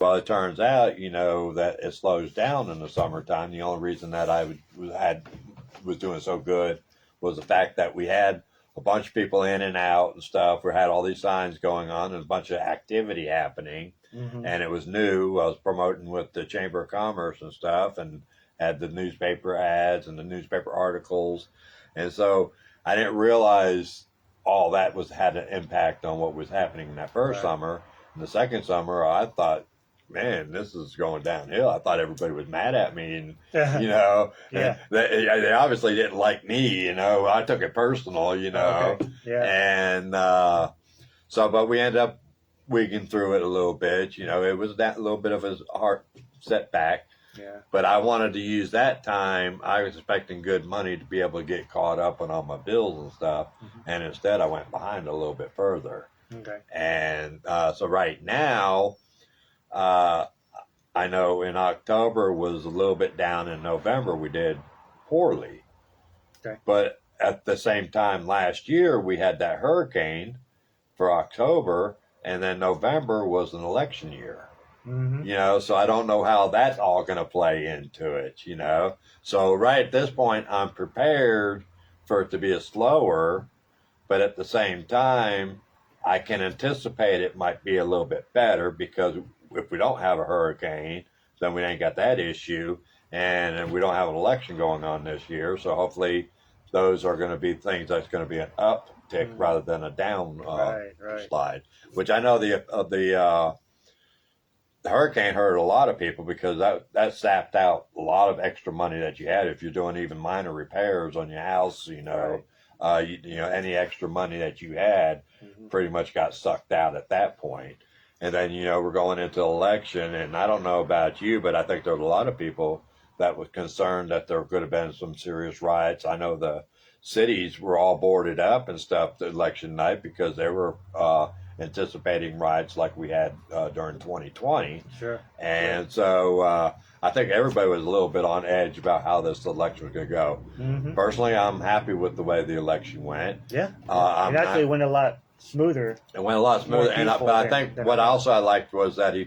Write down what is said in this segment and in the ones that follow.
Well, it turns out, that it slows down in the summertime. The only reason that was doing so good was the fact that we had a bunch of people in and out and stuff. We had all these signs going on and a bunch of activity happening, and it was new. I was promoting with the Chamber of Commerce and stuff, and had the newspaper ads and the newspaper articles, and so I didn't realize all that had an impact on what was happening in that first summer. In the second summer, I thought, man, this is going downhill. I thought everybody was mad at me, and they obviously didn't like me. I took it personal. And but we ended up wigging through it a little bit. It was that little bit of a hard setback. Yeah. But I wanted to use that time. I was expecting good money to be able to get caught up on all my bills and stuff, and instead I went behind a little bit further. Okay. And so right now, I know in October was a little bit down. In November we did poorly. Okay. But at the same time last year we had that hurricane for October, and then November was an election year. So I don't know how that's all going to play into it, So right at this point, I'm prepared for it to be a slower, but at the same time, I can anticipate it might be a little bit better, because if we don't have a hurricane, then we ain't got that issue, and we don't have an election going on this year. So hopefully those are going to be things that's going to be an uptick rather than a down slide, which I know the hurricane hurt a lot of people, because that sapped out a lot of extra money that you had if you're doing even minor repairs on your house. Any extra money that you had pretty much got sucked out at that point. And then we're going into election, and I don't know about you, but I think there were a lot of people that were concerned that there could have been some serious riots. I know the cities were all boarded up and stuff the election night, because they were anticipating riots like we had during 2020. Sure. And so I think everybody was a little bit on edge about how this election was going to go. Personally, I'm happy with the way the election went. Yeah. It actually went a lot smoother. It went a lot smoother, but I think what also I liked was that he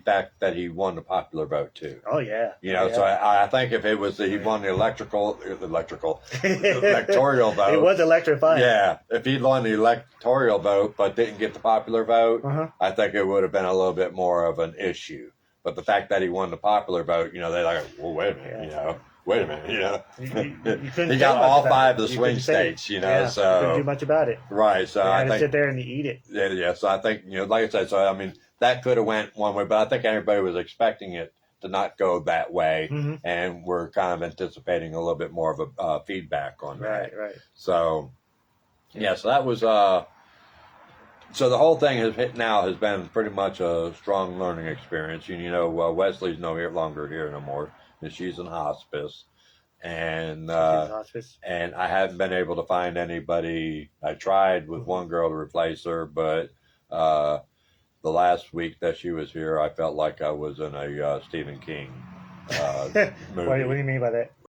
won the popular vote too. Oh yeah. So I think if it was he won the electoral vote, it was electrifying. Yeah, if he'd won the electoral vote but didn't get the popular vote, I think it would have been a little bit more of an issue. But the fact that he won the popular vote, they're like, well, wait a minute, You he got all five of the swing states, so you couldn't do much about it. Right. So I think sit there and eat it. Yeah. So I think like I said, so I mean that could have went one way, but I think everybody was expecting it to not go that way, and we're kind of anticipating a little bit more of a feedback on that. Right. So so that was so the whole thing has been pretty much a strong learning experience. Wesley's no longer here no more. She's in hospice, and and I haven't been able to find anybody. I tried with one girl to replace her, but the last week that she was here, I felt like I was in a Stephen King movie. What do you mean by that?